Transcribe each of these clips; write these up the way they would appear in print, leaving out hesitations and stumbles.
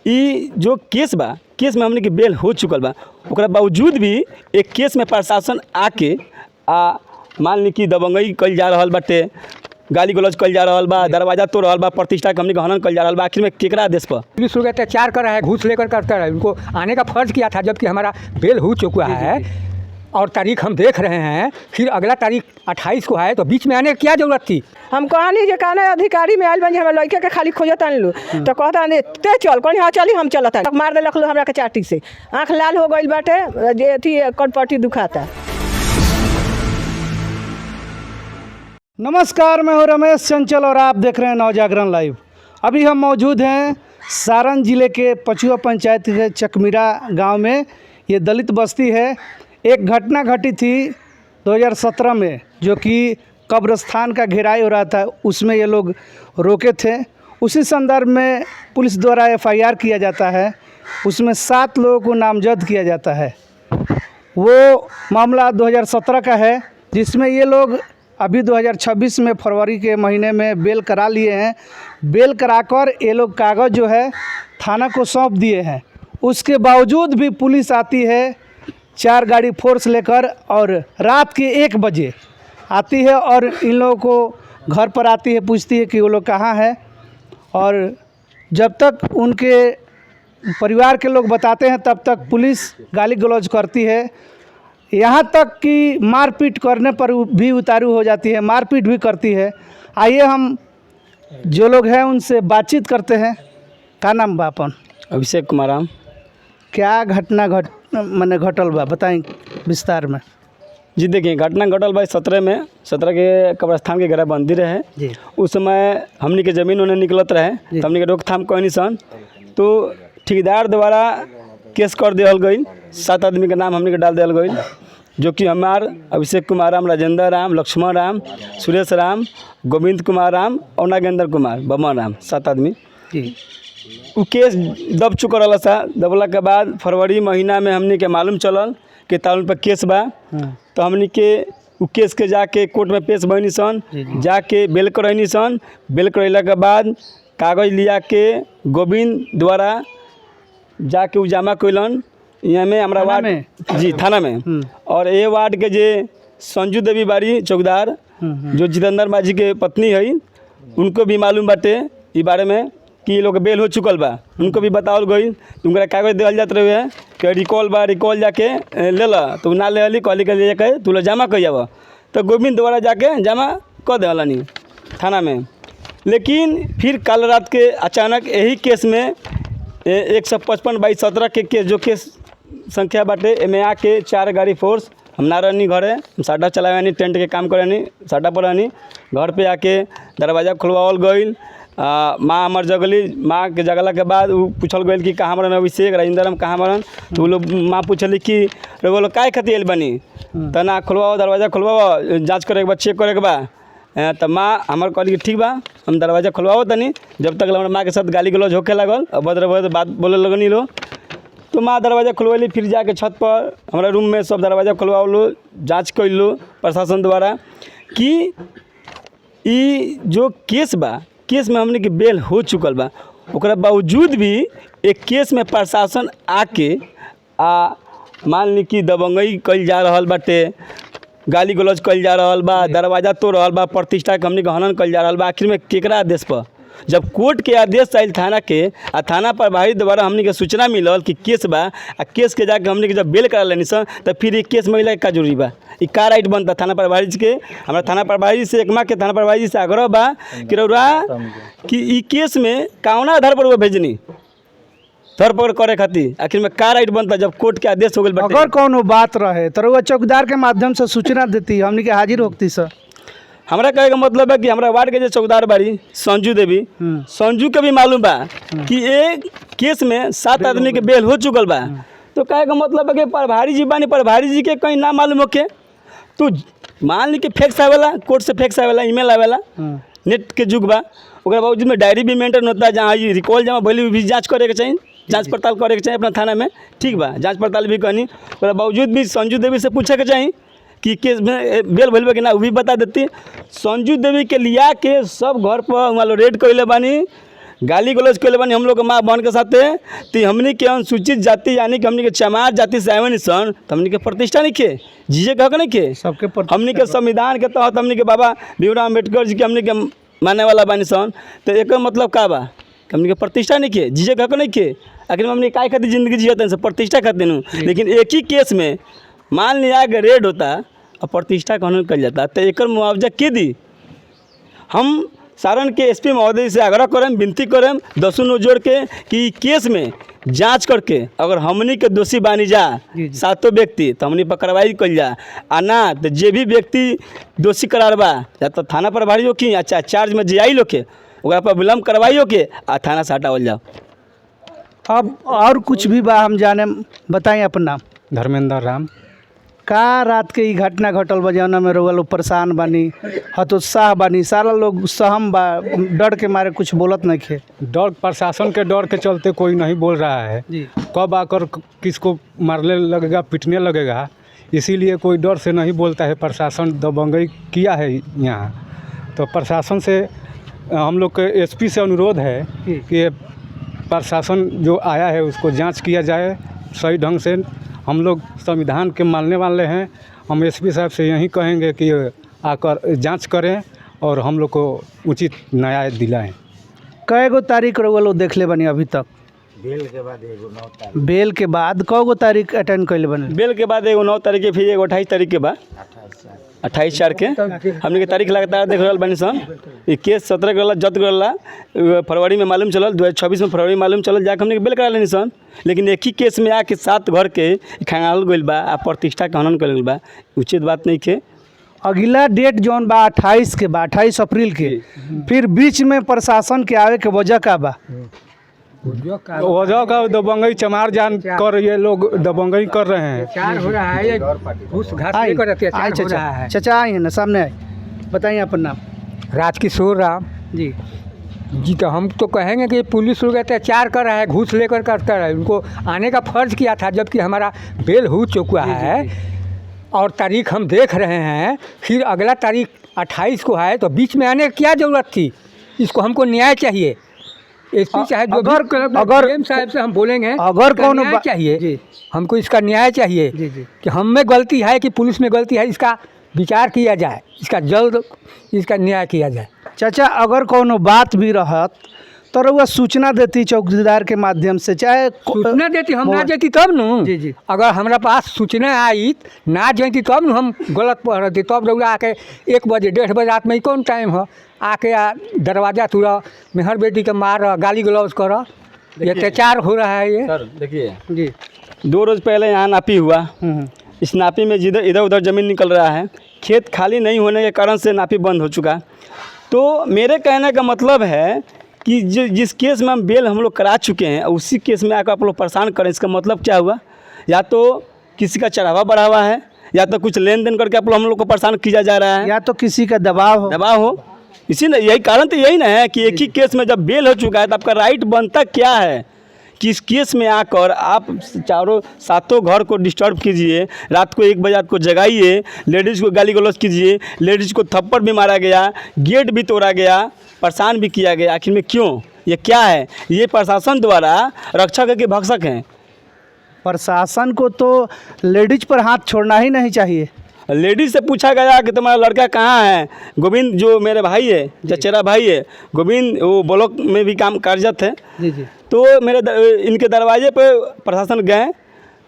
ई जो केस बा, केस में हमने के बेल हो चुकल बा, ओकरा बावजूद भी एक केस में प्रशासन आके मान ली कि दबंगई कल जा रहा बाटे, गाली गलौज कल जा रहा बा, दरवाजा तोड़ रहा बा, प्रतिष्ठा के हमने के हनन कल जा रहा बा। आखिर में केकरा आदेश पर पुलिस लोग अत्याचार कर रहा है, घूस लेकर करता है। उनको आने का फर्ज किया था, जबकि हमारा बेल हो चुका है और तारीख हम देख रहे हैं। फिर अगला तारीख 28 को है, तो बीच में आने की क्या जरूरत थी? हम कहनी जे कहना अधिकारी में आयल बन हमारे लड़के के खाली खोजत लो तो कहता नहीं ते चल, कहनी हाँ चली हम चलता। मार दिलक लो हमरा के चाटी से, आँख लाल हो गई बाटे, जे थी कनपट्टी दुखाता। नमस्कार, मैं हूं रमेश चंचल और आप देख रहे हैं नवजागरण लाइव। अभी हम मौजूद हैं सारण जिले के पछुआ पंचायत के चकमीरा गांव में। ये दलित बस्ती है। एक घटना घटी थी 2017 में, जो कि कब्रिस्तान का घेराई हो रहा था, उसमें ये लोग रोके थे। उसी संदर्भ में पुलिस द्वारा FIR किया जाता है, उसमें 7 लोगों को नामजद किया जाता है। वो मामला 2017 का है, जिसमें ये लोग अभी 2026 में फरवरी के महीने में बेल करा लिए हैं। बेल कराकर ये लोग कागज़ जो है थाना को सौंप दिए हैं। उसके बावजूद भी पुलिस आती है 4 गाड़ी फोर्स लेकर, और रात के 1 बजे आती है और इन लोगों को घर पर आती है, पूछती है कि वो लोग कहाँ हैं। और जब तक उनके परिवार के लोग बताते हैं तब तक पुलिस गाली गलौज करती है, यहाँ तक कि मारपीट करने पर भी उतारू हो जाती है, मारपीट भी करती है। आइए हम जो लोग हैं उनसे बातचीत करते हैं। का नाम बा अपन? अभिषेक कुमार राम। क्या घटना घटल बा, बताएं विस्तार में। जी देखिए, घटना घटल भाई 17 के कब्रिस्तान के घेराबंदी रहे जी। उस समय हमनी के ज़मीन उन्हें निकलत रहे, तो हमनी के रोकथाम कहनी सन, तो ठेकेदार द्वारा केस कर दिया गई। 7 आदमी के नाम हमनी के डाल दिया गई, जो कि हमार अभिषेक कुमार राम, राजेंद्र राम, लक्ष्मण राम, सुरेश राम, गोविंद कुमार राम और नागेंद्र कुमार, बमन राम, 7 आदमी जी। वो केस दब चुका रहा सा। दबला के बाद फरवरी महीना में हमनी के मालूम चलल कि ताउन पर केस बा, तो हमनी के उ केस के जाके कोर्ट में पेश बनी सन, जाके बेल करैनी सन। बेल करैला के बाद कागज़ लिया के गोविंद द्वारा जाके उ जमा कैलन यहाँ में हमारा वार्ड में, जी थाना में। और ये वार्ड के जे संजू देवी बारी चौकीदार, जो जितेंद्र माझी के पत्नी है, उनको भी मालूम बाटे इस बारे में कि ये लोग बेल हो चुकल बा। उनको भी बताओल गई, तुमरा कागज़ दिया जाते रहे कि रिकॉल बा, रिकॉल जाके ले ला, तो ना ले ली, कहली ले जाके तू लोग जमा कर जाब। तो गोविंद द्वारा जाके जमा कर दिलानी थाना में। लेकिन फिर कल रात के अचानक यही केस में 155/17 के केस, जो केस संख्या बाटे, एमे आके 4 गाड़ी फोर्स हम ना रहनी घरे, साटा चलावानी, टेंट के काम करानी, साटा पर रहनी। घर पे आके दरवाज़ा खुलवावल गई। माँ हमार जगली, माँ के जगला के बाद वो पूछल गई कि कहाँ मरन अभिषेक, राजेंद्र कहाँ मरन। तो वो लोग माँ पूछली कि वो लोग काय खातिर बनी, तो ना खुलवाओ, दरवाज़ा खुलवाओ, जाँच करे के बाद, चेक करे के बाद। तो माँ हमार कहली कि ठीक बा, हम दरवाज़ा खुलवाओ तनी। जब तक हमारे माँ के साथ गाली गलौज होके लागल, अभद्र बात बोले लगनी लो, तो माँ दरवाज़ा खुलवैली। फिर जाके छत पर हमारा रूम में सब दरवाज़ा खुलवाओ, जाँच कर लो प्रशासन द्वारा कि ई जो केस बा, केस में हमने के बेल हो चुकल बा। ओकरा बावजूद भी एक केस में प्रशासन आके मान ली कि दबंगई कल जा रहा बाटे, गाली गलौज कल जा रहा बा, दरवाजा तोड़ रहा बा, प्रतिष्ठा के हमने के हनन कल जा रहा बा। आखिर में केकरा आदेश पर? जब कोर्ट के आदेश आयल थाना के, थाना प्रभारी द्वारा हमने के सूचना मिलल कि केस बा, केस के जाके हमने के जब बेल करा लेनी सन, तो फिर ये केस महिला का जरूरी बा, ये का राइट बनता थाना प्रभारी जी के? हमारा थाना प्रभारी से, एकमा के थाना प्रभारी जी से आग्रह बा कि रउरा कि ई केस में कौना आधार पर वो भेजनी धरपकड़ करे खातिर, आखिर में का राइट बनता जब कोर्ट के आदेश हो गए? अगर कोनो बात रहे तो वो चौकीदार के माध्यम से सूचना देती, हमने के हाजिर होती सर। हमारा कहे का मतलब है कि हमारा वार्ड के जो चौकीदार बारी संजू देवी, संजू के भी मालूम बा कि एक केस में 7 आदमी के बेल हो चुकल बा। तो कहे का मतलब है कि प्रभारी जी बानी, प्रभारी जी के कहीं ना मालूम होके, तो मान ली कि फैक्स आवेला, कोर्ट से फैक्स आवेला, ईमेल आवेला, नेट के युग बा, ओकरा बावजूद में डायरी भी मेंटेन होता है, जहाँ ये रिकॉल जमा भइल भी जाँच करे के चाहिए, जाँच पड़ताल करे के चाहिए अपना थाना में। ठीक बा, जाँच पड़ताल भी कहनी, ओकरा बावजूद भी संजू देवी से पूछे के चाहिए कि केस में बेल भइल बा कि ना, वो भी बता देती। संजू देवी के लिया के सब घर पर मान लो रेड कैले बानी, गाली गलौज के बनी हम लोग के माँ बहन के साथे, तो हमनी के अनुसूचित जाति यानी कि हमनी के चमार जाति से आवे सन, तो हमनी के प्रतिष्ठा नहीं के जीजे कह नहीं के सबके हमनी के संविधान के तहत हमनी के बाबा भीमराव अम्बेडकर जी के हमनी के माने वाला बानी सन। तो एक मतलब का बा हमनी के प्रतिष्ठा नहीं के जीजे कह नहीं के आखिर हमनी काय खातिर जिंदगी जियत हैं प्रतिष्ठा खातिर। लेकिन एक ही केस में मान लिया कि रेड होता और प्रतिष्ठा कानून कर जाता, तो एक मुआवजा के दी। हम सारण के एसपी महोदय से आग्रह करें, विनती करें दसों नो जोड़ के कि केस में जांच करके अगर हमनी के दोषी बानी जा सातों व्यक्ति तो हमनी पर कार्रवाई कल जा, आ ना तो जे भी व्यक्ति दोषी करार बा या तो थाना प्रभारी हो कि अच्छा चार्ज में जे आई लोग के ओकरा पर विलम्ब करवाई हो के आ थाना से हटावल जाओ। अब और कुछ भी बा हम जाने, बताएं अपन नाम। धर्मेंद्र राम। का रात के ई घटना घटल बा जौना में रउआ लोग परेशान बानी, हतोत्साह बानी, सारा लोग सहम बा, डर के मारे कुछ बोलत नहीं खे। डर, प्रशासन के डर के चलते कोई नहीं बोल रहा है जी। कब आकर किसको मारने लगेगा, पीटने लगेगा, इसीलिए कोई डर से नहीं बोलता है। प्रशासन दबंगई किया है यहाँ, तो प्रशासन से हम लोग के एसपी से अनुरोध है कि प्रशासन जो आया है उसको जांच किया जाए सही ढंग से। हम लोग संविधान के मानने वाले हैं, हम एसपी साहब से यही कहेंगे कि आकर जांच करें और हम लोग को उचित न्याय दिलाएं। कई गो तारीख रउआ लोग देख ले बनी अभी तक? बेल के बाद कौ गो तारीख अटेंड कैले बने? बेल के बाद एगो 9 तारीख के, फिर एगो 28 तारीख के बाद 28/4 के हमने के तारीख लगातार देख रहा बनी सन। ये केस 17 के जब्त कर फरवरी में मालूम चलल, 2026 में फरवरी मालूम चलल, जाके हमने के बेल करा लेनी सन। लेकिन एक ही केस में आके 7 घर के खंगाल गइल बा आ प्रतिष्ठा का हनन कइल बा, उचित बात नहीं के। अगला डेट जौन बा 28 के बा, 28 अप्रैल के, फिर बीच में प्रशासन के आवे के वजह का बा? वजह का दबंगई चमार जान कर ये लोग दबंगई कर रहे हैं। चार हो रहा है, ये घूस घास आई लेकर अत्याचार हो रहा है। चाचा आई है ना, सामने आए, बताइए अपन नाम। राजकिशोर राम जी। जी। तो हम तो कहेंगे कि पुलिस लोग अत्याचार कर रहा है, घूस लेकर करता है। उनको आने का फ़र्ज़ किया था, जबकि हमारा बेल हो चुका है और तारीख हम देख रहे हैं। फिर अगला तारीख 28 को है, तो बीच में आने की क्या ज़रूरत थी? इसको हमको न्याय चाहिए। एसपी साहब जो अगर सीएम साहब से हम बोलेंगे अगर कौन चाहिए, हमको इसका न्याय चाहिए जी। कि हम में गलती है कि पुलिस में गलती है, इसका विचार किया जाए, इसका जल्द इसका न्याय किया जाए। चाचा अगर कोनो बात भी रहत तो रउआ सूचना देती चौकीदार के माध्यम से, चाहे सूचना देती, हम ना देती तब न। जी। अगर हमारा पास सूचना आई ना जाती तब न हम गलत पढ़ती, तब रउआ आके 1 बजे 1:30 बजे रात में कौन टाइम हो, आके दरवाज़ा तुरा, मेहर बेटी के मार, गाली गलौज कर, ये अत्याचार हो रहा है। ये सर देखिए जी, 2 रोज़ पहले यहाँ नापी हुआ, इस नापी में इधर उधर ज़मीन निकल रहा है, खेत खाली नहीं होने के कारण से नापी बंद हो चुका। तो मेरे कहने का मतलब है कि जिस केस में हम बेल हम लोग करा चुके हैं, उसी केस में आकर आप लोग परेशान करें, इसका मतलब क्या हुआ? या तो किसी का चढ़ावा बढ़ावा है, या तो कुछ लेन देन करके आप लोग हम लोग को परेशान किया जा रहा है, या तो किसी का दबाव हो। इसी ने यही कारण तो यही ना है कि एक ही केस में जब बेल हो चुका है तो आपका राइट बनता क्या है कि इस केस में आकर आप सातों घर को डिस्टर्ब कीजिए, रात को 1 बजे रात को जगाइए, लेडीज़ को गाली गलौज कीजिए, लेडीज़ को थप्पड़ भी मारा गया, गेट भी तोड़ा गया, परेशान भी किया गया। आखिर में क्यों? ये क्या है? ये प्रशासन द्वारा रक्षक के भक्षक हैं। प्रशासन को तो लेडीज पर हाथ छोड़ना ही नहीं चाहिए। लेडीज से पूछा गया कि तुम्हारा लड़का कहाँ है? गोविंद जो मेरे भाई है, चचेरा भाई है, गोविंद वो ब्लॉक में भी काम कार्यरत है। जी। तो इनके दरवाजे पे प्रशासन गए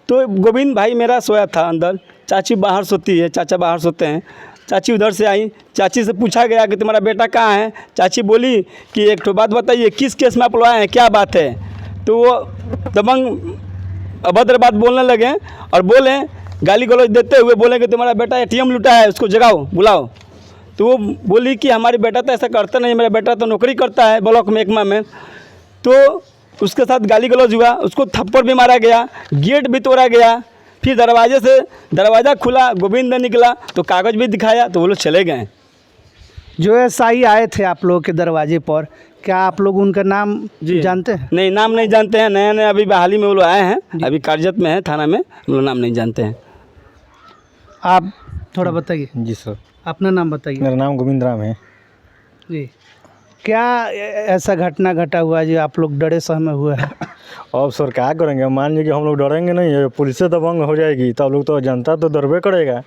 तो गोविंद भाई मेरा सोया था अंदर, चाची बाहर सोती है, चाचा बाहर सोते हैं। चाची उधर से आई, चाची से पूछा गया कि तुम्हारा बेटा कहाँ है? चाची बोली कि एक तो बात बताइए, किस केस में आप लोग आए हैं, क्या बात है? तो वो दबंग अभद्र बात बोलने लगे और बोले, गाली गलौज देते हुए बोले कि तुम्हारा बेटा ATM लूटा है, उसको जगाओ, बुलाओ। तो वो बोली कि हमारी बेटा तो ऐसा करता नहीं, मेरा बेटा तो नौकरी करता है ब्लॉक महकमा में। तो उसके साथ गाली गलौज हुआ, उसको थप्पड़ भी मारा गया, गेट भी तोड़ा गया। फिर दरवाज़ा खुला, गोविंद निकला तो कागज़ भी दिखाया, तो वो लोग चले गए। जो SI आए थे आप लोगों के दरवाजे पर, क्या आप लोग उनका नाम जानते हैं? नहीं, नाम नहीं जानते हैं, नए अभी हाल ही में वो लोग आए हैं, अभी कार्यरत में है थाना में, हम लोग नाम नहीं जानते हैं। आप थोड़ा बताइए। जी सर, अपना नाम बताइए। मेरा नाम गोविंद राम है। जी। क्या ऐसा घटना घटा हुआ है जो आप लोग डरे सहमे हुए हैं? अब सर क्या करेंगे, मान लीजिए कि हम लोग डरेंगे नहीं है, पुलिस से दबंग हो जाएगी तो आप लोग तो जनता तो डरबे करेगा।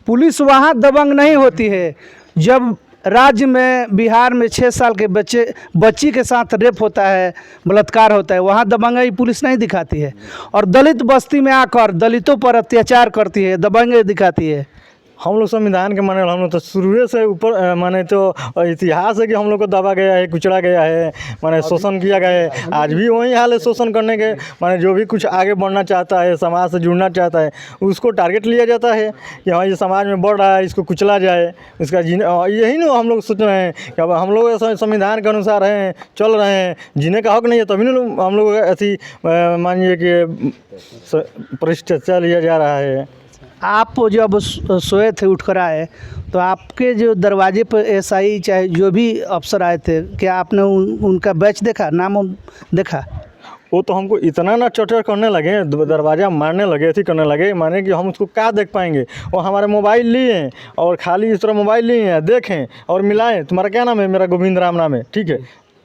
पुलिस वहाँ दबंग नहीं होती है। जब राज्य में बिहार में 6 साल के बच्ची के साथ रेप होता है, बलात्कार होता है, वहाँ दबंगई पुलिस नहीं दिखाती है। और दलित बस्ती में आकर दलितों पर अत्याचार करती है, दबंगई दिखाती है। हम लोग संविधान के माने, हम लोग तो शुरू से ऊपर माने तो इतिहास है कि हम लोग को दबा गया है, कुचला गया है, माने शोषण किया गया है। आज भी वही हाल है शोषण करने के। माने जो भी कुछ आगे बढ़ना चाहता है, समाज से जुड़ना चाहता है, उसको टारगेट लिया जाता है कि हाँ ये समाज में बढ़ रहा है, इसको कुचला जाए, इसका यही ना हम लोग सोच रहे हैं कि अब हम लोग संविधान के अनुसार हैं, चल रहे हैं, जीने का हक नहीं है तभी ना हम लोग ऐसी मानिए कि भ्रष्टाचार लिया जा रहा है। आप जब सोए थे उठकर आए तो आपके जो दरवाजे पर एसआई चाहे जो भी अफसर आए थे, क्या आपने उनका बैच देखा, नाम देखा? वो तो हमको इतना ना चटर करने लगे, दरवाज़ा मारने लगे, ऐसी करने लगे माने कि हम उसको क्या देख पाएंगे। और हमारे मोबाइल लिए और खाली इस तरह मोबाइल लिए हैं, देखें और मिलाएं, तुम्हारा क्या नाम है? मेरा गोविंद राम नाम है, ठीक है,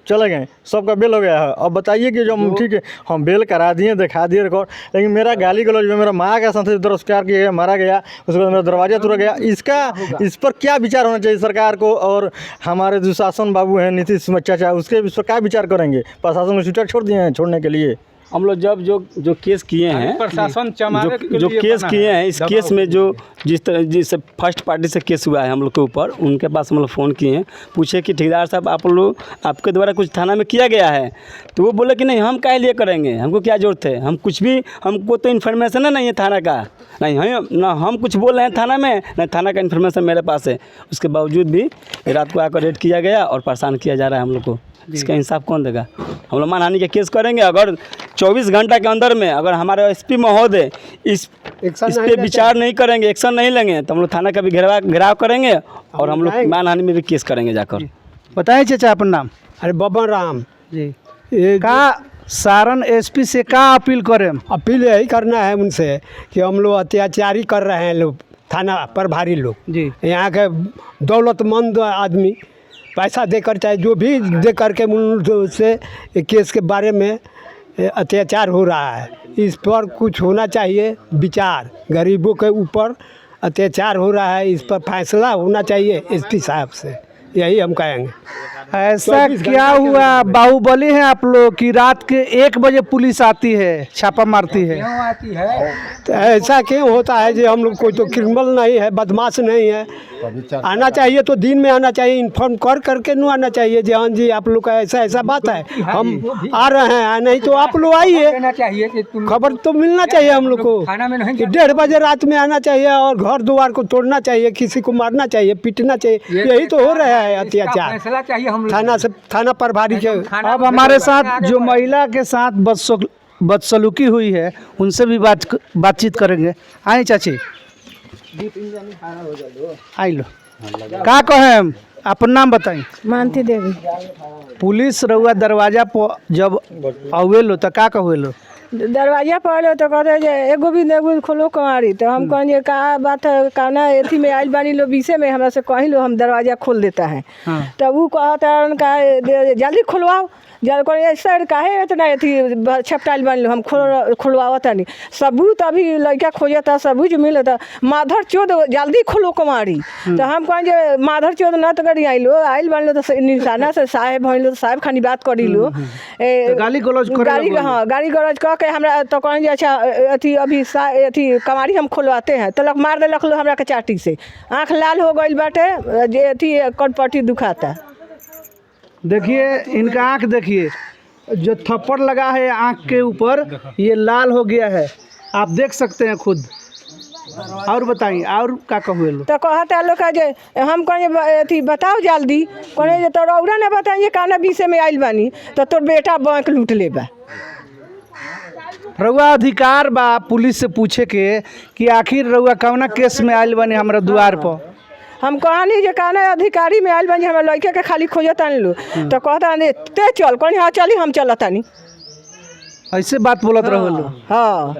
चले गए, सबका बेल हो गया है। अब बताइए कि जो ठीक है हम बेल करा दिए, दिखा दिए रिकॉर्ड, लेकिन मेरा गाली गलौज में मेरा माँ का साथ दुष्कार किया गया, मारा गया, उसके बाद मेरा दरवाज़ा तोड़ा गया। इस पर क्या विचार होना चाहिए सरकार को? और हमारे जो शासन बाबू हैं नीतीश चाचा, उसके इस पर क्या विचार करेंगे? प्रशासन को छुट्टा छोड़ दिए हैं छोड़ने के लिए। हम लोग जब जो केस किए हैं, प्रशासन जो केस किए हैं, इस केस में जो जिस फर्स्ट पार्टी से केस हुआ है हम लोग के ऊपर, उनके पास हम लोग फ़ोन किए हैं, पूछे कि ठेकेदार साहब आप लोग आपके द्वारा कुछ थाना में किया गया है? तो वो बोले कि नहीं, हम काहे लिए करेंगे, हमको क्या ज़रूरत है, हम कुछ भी, हमको तो इन्फॉर्मेशन है नहीं है थाना का, नहीं हम ना हम कुछ बोल रहे हैं थाना में, नहीं थाना का इन्फॉर्मेशन मेरे पास है। उसके बावजूद भी रात को आकर रेड किया गया और परेशान किया जा रहा है हम लोग को। इसका इंसाफ कौन देगा? हम लोग मानहानि के केस करेंगे। अगर 24 घंटा के अंदर में अगर हमारे एसपी महोदय इस पे विचार नहीं करेंगे, एक्शन नहीं लेंगे, तो हम लोग थाना का भी घेराव करेंगे और हम लोग मानहानि में भी केस करेंगे जाकर। बताइए चाचा अपन नाम। अरे बबन राम जी, का सारण एसपी से का अपील करें? अपील यही करना है उनसे कि हम लोग अत्याचारी कर रहे हैं लोग, थाना प्रभारी लोग जी, यहाँ के दौलतमंद आदमी पैसा देकर चाहे जो भी दे करके उनसे केस के बारे में अत्याचार हो रहा है। इस पर कुछ होना चाहिए विचार। गरीबों के ऊपर अत्याचार हो रहा है, इस पर फैसला होना चाहिए एसपी साहब से, यही हम कहेंगे। ऐसा क्या हुआ, बाहुबली है आप लोग कि रात के 1 बजे पुलिस आती है, छापा मारती है? तो ऐसा क्यों होता है जी? हम लोग कोई तो क्रिमिनल नहीं है, बदमाश नहीं है। आना चाहिए तो दिन में आना चाहिए, इन्फॉर्म कर करके नहीं आना चाहिए जी हाँ जी आप लोग का ऐसा ऐसा बात है, हम आ रहे हैं। नहीं तो आप लोग आइए, खबर तो मिलना चाहिए हम लोग को कि 1:30 बजे रात में आना चाहिए और घर द्वार को तोड़ना चाहिए, किसी को मारना चाहिए, पीटना चाहिए। यही तो हो रहा है अत्याचार थाना से, थाना प्रभारी के। अब हमारे साथ जो महिला के साथ बदसलूकी हुई है उनसे भी बातचीत करेंगे। आए चाची, आई लो, का कहें, अपन नाम बताई। मानती देवी। पुलिस रउआ दरवाजा पर जब आवेलो तो का कहेलो? दरवाजा पर तो कहते जे एगो भी खोलो कमारी, तो हम कहें का बात है, कहना एथी में आइल बानी लो बीसे में हमरा से कहीं लो हम दरवाजा खोल देता है। तब वो कहता का जल्दी खुलवाओ, जल्दी सर काहे इतना अथी छपटाइल बन लो, हम खुलवावता नहीं। सबूत अभी लड़का खोजता, सबूत मिलता, माधर चोद जल्दी खुलो कमारी। तो हम कहें जे माधर चोद न तो करी आइलो, आइल बन लो तो निशाना से साहेब भइल तो साहेब खानी बात करी लो, गाली गलौज करे। हाँ गाली गलौज कह के हमरा तो कहें जे अच्छा अथी अभी अथी कमारी हम खुलवाते हैं, तो लग मार दे लो हमरा के चाटी से, आँख लाल हो गई बाटे, जे अथी कनपट्टी दुखाता। देखिए इनका आँख देखिए, जो थप्पड़ लगा है आँख के ऊपर ये लाल हो गया है, आप देख सकते हैं खुद। और बताइए और का कहुए लो? तो कहता लोग का जे हम कहें अथी बताओ जल्दी, कहें जे तो रौरा ने बताइए काना बीसे में आइल बानी तो तोर बेटा बैंक लूट लेबा। रउआ अधिकार बा पुलिस से पूछे के कि आखिर रउआ कौना केस में आइल बानी हमरा द्वार पर। हम कहानी जे कहना अधिकारी में आइल बानी, हमारे लड़के के खाली खोजतानी लो, तो कहता ते चल, कहीं हाँ चली हम चलतानी, ऐसे बात बोलत रहो लो। हाँ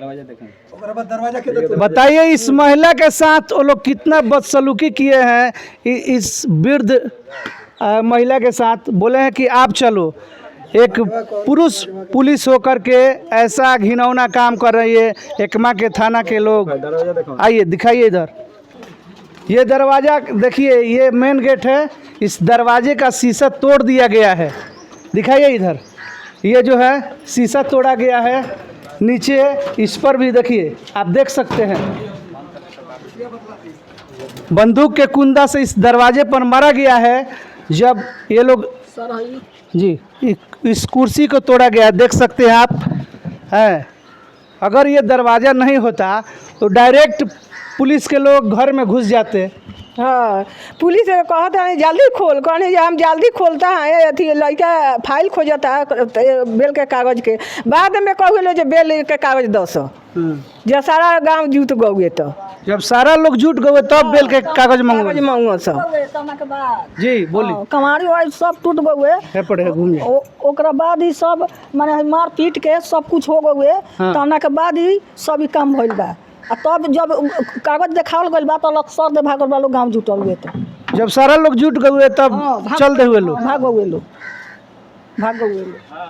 बताइए इस महिला के साथ वो लोग कितना बदसलूकी किए हैं, इस वृद्ध महिला के साथ, बोले हैं कि आप चलो। एक पुरुष पुलिस होकर के ऐसा घिनौना काम कर रही है एकमा के थाना के लोग। आइए दिखाइए इधर, ये दरवाज़ा देखिए, ये मेन गेट है, इस दरवाजे का शीशा तोड़ दिया गया है। दिखाइए इधर, ये जो है शीशा तोड़ा गया है, नीचे इस पर भी देखिए, आप देख सकते हैं बंदूक के कुंदा से इस दरवाजे पर मारा गया है। जब ये लोग जी इस कुर्सी को तोड़ा गया, देख सकते हैं आप है। अगर ये दरवाज़ा नहीं होता तो डायरेक्ट पुलिस के लोग घर में घुस जाते। हाँ, पुलिस कहता है जल्दी खोल, कहने जे हम जल्दी खोलता है, अथी लड़का फाइल खोजता है बेल के कागज के, बाद में कहूँ जो बेल के कागज 10 जब सारा गांव जुट गए, तो जब सारा लोग जुट गए तब बेल के कागज मंगो सब जी बोली कमारी वाली सब टूट गए पड़े घूम ओकरा बाद ही सब माने मार पीट के सब कुछ हो गए। तहना के बाद ही सब ही काम भइल बा। आ तब जब कागज देखावल गइल बा तो लक्सर दे भागल बा लोग गांव जुटल हुए, तो जब सारा लोग जुट गए तब चल दे हुए लोग भाग गए लोग।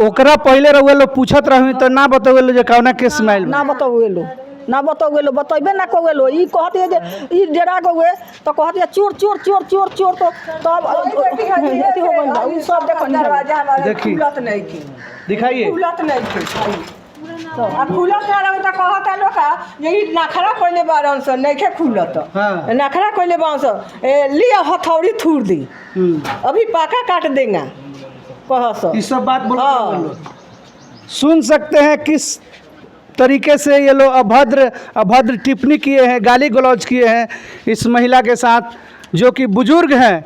ओकरा पहले रहुए लोग पूछत रही तो ना बतौए लो जे कौना केस में आइल ना बतौए लो बतैबे ना कौए लो। ई कहते है जे ई डेरा गए तो कहते है चोर चोर चोर चोर चोर, तो तब अथी हो गइल बा। ई सब दरवाजा हमारे खुलत नहीं की, दिखाइए खुलत नहीं की, तो अब खुलत ना रहो तो कहता लोग जे ई नखरा कइले बारन से नइखे खुलत। हाँ। नखरा कइले बारन से लिया हथौड़ी थूर दी, अभी पाका काट देंगे कहस। ये सब बात बोल हाँ। सुन सकते हैं किस तरीके से ये लोग अभद्र टिप्पणी किए हैं, गाली गलौज किए हैं इस महिला के साथ, जो कि बुजुर्ग हैं,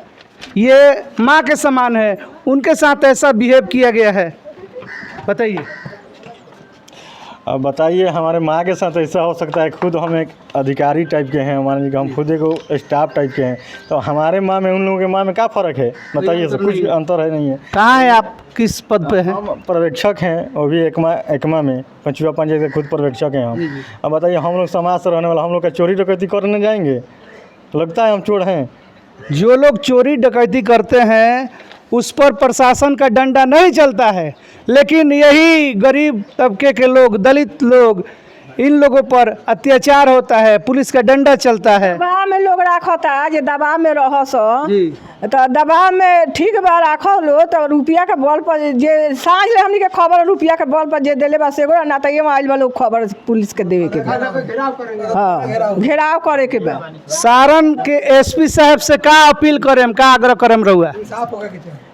ये माँ के समान है, उनके साथ ऐसा बिहेव किया गया है। बताइए। अब बताइए, हमारे माँ के साथ ऐसा हो सकता है? खुद हम एक अधिकारी टाइप के हैं, मान लीजिए हम खुद एक स्टाफ टाइप के हैं, तो हमारे माँ में उन लोगों के माँ में क्या फ़र्क है? बताइए, सब कुछ अंतर है नहीं है। कहाँ है आप, किस पद पे हैं? हम पर्यवेक्षक हैं, वो भी एकमा में पंचुआ पंचायत के खुद पर्यवेक्षक हैं हम। अब बताइए, हम लोग समाज से रहने वाला, हम लोग का चोरी डकैती करने जाएंगे? लगता है हम चोर हैं? जो लोग चोरी डकैती करते हैं उस पर प्रशासन का डंडा नहीं चलता है, लेकिन यही गरीब तबके के लोग, दलित लोग, इन लोगों पर अत्याचार होता है, पुलिस का डंडा चलता है। दबाव में लोग रखता जे दबाव में रह तो दबाव में ठीक बा रखल लो, तो रुपया के बल पर जे साँझ ले हमनी के खबर रुपया के बल पर जे देले बा सेगो ना, तो ये आइल बा लोग खबर पुलिस के देवे के बा। हाँ, घेराव करे के बा। सारण के एसपी साहब से का अपील करें, का आग्रह करें रहुआ?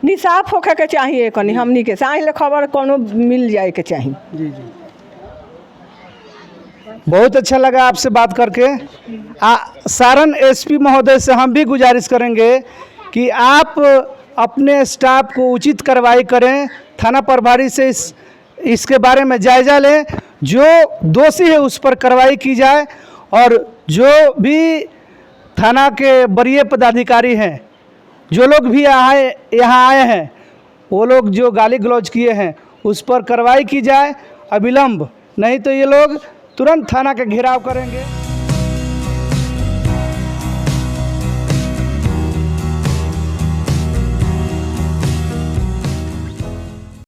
निसाफ होके के चाहिए कनी, हमनी के साँझ ले खबर कोनो मिल जाए के चाहिए। जी जी, बहुत अच्छा लगा आपसे बात करके। सारण एसपी महोदय से हम भी गुजारिश करेंगे कि आप अपने स्टाफ को उचित कार्रवाई करें, थाना प्रभारी से इसके बारे में जायज़ा लें, जो दोषी है उस पर कार्रवाई की जाए, और जो भी थाना के वरीय पदाधिकारी हैं, जो लोग भी यहाँ आए हैं, वो लोग जो गाली गलौज किए हैं उस पर कार्रवाई की जाए अविलंब, नहीं तो ये लोग तुरंत थाना का घेराव करेंगे।